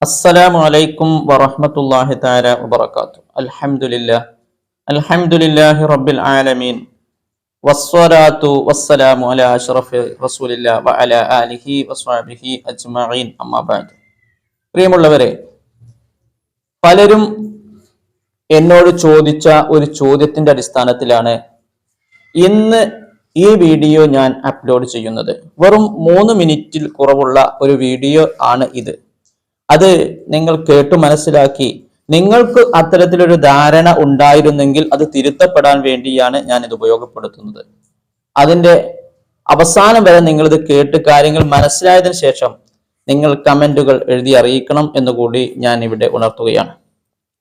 അസ്സലാമു അലൈക്കും വറഹ്മത്തുള്ളാഹി തആല വബറകാതുഹു. അൽഹംദുലില്ലാഹി റബ്ബിൽ ആലമീൻ വസ്സലാത്തു വസ്സലാമു അലാ അഷ്റഫി റസൂലില്ലാഹി വഅലാ ആലിഹി വസ്വഹ്ബിഹി അജ്മഈൻ. അമ്മാ ബഅദ്. പ്രിയമുള്ളവരെ, പലരും എന്നോട് ചോദിച്ച ഒരു ചോദ്യത്തിന്റെ അടിസ്ഥാനത്തിലാണ് ഇന്ന് ഈ വീഡിയോ ഞാൻ അപ്ലോഡ് ചെയ്യുന്നത്. വെറും 3 മിനിറ്റിൽ കുറവുള്ള ഒരു വീഡിയോ ആണ് ഇത്. അത് നിങ്ങൾ കേട്ടു മനസ്സിലാക്കി നിങ്ങൾക്ക് അത്തരത്തിലൊരു ധാരണ ഉണ്ടായിരുന്നെങ്കിൽ അത് തിരുത്തപ്പെടാൻ വേണ്ടിയാണ് ഞാൻ ഇത് ഉപയോഗപ്പെടുത്തുന്നത്. അതിന്റെ അവസാനം വരെ നിങ്ങൾ ഇത് കേട്ട് കാര്യങ്ങൾ മനസ്സിലായതിനു ശേഷം നിങ്ങൾ കമന്റുകൾ എഴുതി അറിയിക്കണം എന്നുകൂടി ഞാൻ ഇവിടെ ഉണർത്തുകയാണ്.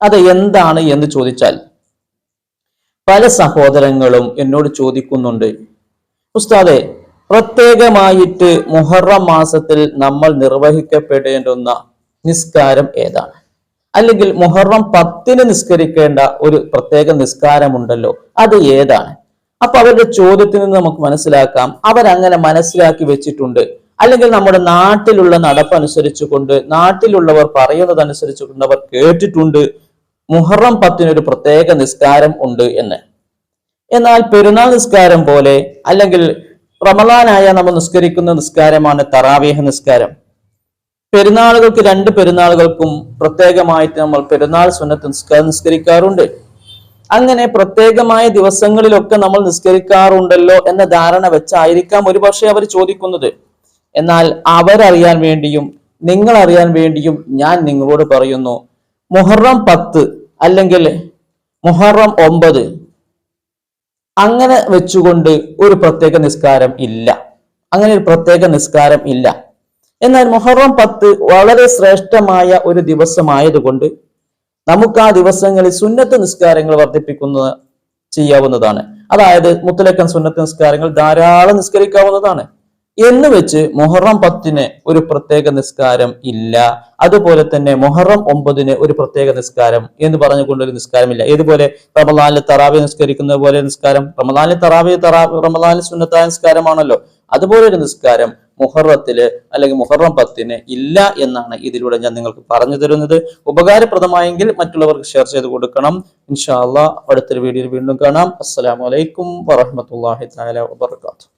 അത് എന്താണ് എന്ന് ചോദിച്ചാൽ, പല സഹോദരങ്ങളും എന്നോട് ചോദിക്കുന്നുണ്ട്, ഉസ്താദെ, പ്രത്യേകമായിട്ട് മുഹറം മാസത്തിൽ നമ്മൾ നിർവഹിക്കപ്പെടേണ്ടുന്ന നിസ്കാരം ഏതാണ്? അല്ലെങ്കിൽ മുഹറം 10 നിസ്കരിക്കേണ്ട ഒരു പ്രത്യേക നിസ്കാരമുണ്ടല്ലോ, അത് ഏതാണ്? അപ്പൊ അവരുടെ ചോദ്യത്തിൽ നിന്ന് നമുക്ക് മനസ്സിലാക്കാം, അവരങ്ങനെ മനസ്സിലാക്കി വെച്ചിട്ടുണ്ട്, അല്ലെങ്കിൽ നമ്മുടെ നാട്ടിലുള്ള നടപ്പനുസരിച്ചുകൊണ്ട്, നാട്ടിലുള്ളവർ പറയുന്നതനുസരിച്ചുകൊണ്ട് അവർ കേട്ടിട്ടുണ്ട് മുഹറം 10 ഒരു പ്രത്യേക നിസ്കാരം ഉണ്ട് എന്ന്. എന്നാൽ പെരുന്നാൾ നിസ്കാരം പോലെ, അല്ലെങ്കിൽ റമളാനായ നമ്മൾ നിസ്കരിക്കുന്ന നിസ്കാരമാണ് തറാവീഹ് നിസ്കാരം. പെരുന്നാളുകൾക്ക് 2 പെരുന്നാളുകൾക്കും പ്രത്യേകമായിട്ട് നമ്മൾ പെരുന്നാൾ സുന്നത്ത് നിസ്കരിക്കാറുണ്ട്. അങ്ങനെ പ്രത്യേകമായ ദിവസങ്ങളിലൊക്കെ നമ്മൾ നിസ്കരിക്കാറുണ്ടല്ലോ എന്ന ധാരണ വെച്ചായിരിക്കാം ഒരുപക്ഷെ അവർ ചോദിക്കുന്നത്. എന്നാൽ അവരറിയാൻ വേണ്ടിയും നിങ്ങൾ അറിയാൻ വേണ്ടിയും ഞാൻ നിങ്ങളോട് പറയുന്നു, മുഹറം 10 അല്ലെങ്കിൽ മുഹറം 9 അങ്ങനെ വെച്ചുകൊണ്ട് ഒരു പ്രത്യേക നിസ്കാരം ഇല്ല. അങ്ങനെ ഒരു പ്രത്യേക നിസ്കാരം ഇല്ല. എന്നാൽ മുഹറം 10 വളരെ ശ്രേഷ്ഠമായ ഒരു ദിവസമായതുകൊണ്ട് നമുക്ക് ആ ദിവസങ്ങളിൽ സുന്നത്ത് നിസ്കാരങ്ങൾ ചെയ്യാവുന്നതാണ്. അതായത് മുത്തലക്കൻ സുന്നത്ത് നിസ്കാരങ്ങൾ ധാരാളം നിസ്കരിക്കാവുന്നതാണ്. എന്ന് വെച്ച് മുഹറം 10 ഒരു പ്രത്യേക നിസ്കാരം ഇല്ല. അതുപോലെ തന്നെ മുഹറം 9 ഒരു പ്രത്യേക നിസ്കാരം എന്ന് പറഞ്ഞുകൊണ്ടൊരു നിസ്കാരമില്ല. ഏതുപോലെ റമളാനിൽ തറാവീഹ് നിസ്കരിക്കുന്ന പോലെ നിസ്കാരം, റമളാനിൽ റമളാനിൽ സുന്നത്തായ നിസ്കാരമാണല്ലോ, അതുപോലെ ഒരു നിസ്കാരം മുഹറത്തില് അല്ലെങ്കിൽ മുഹറം 10 ഇല്ല എന്നാണ് ഇതിലൂടെ ഞാൻ നിങ്ങൾക്ക് പറഞ്ഞു തരുന്നത്. ഉപകാരപ്രദമായെങ്കിൽ മറ്റുള്ളവർക്ക് ഷെയർ ചെയ്ത് കൊടുക്കണം. ഇൻഷാ അല്ലാഹ് അടുത്തൊരു വീഡിയോയിൽ വീണ്ടും കാണാം. അസ്സലാമു അലൈക്കും വറഹ്മത്തുള്ളാഹി തആല വബറകാതുഹു.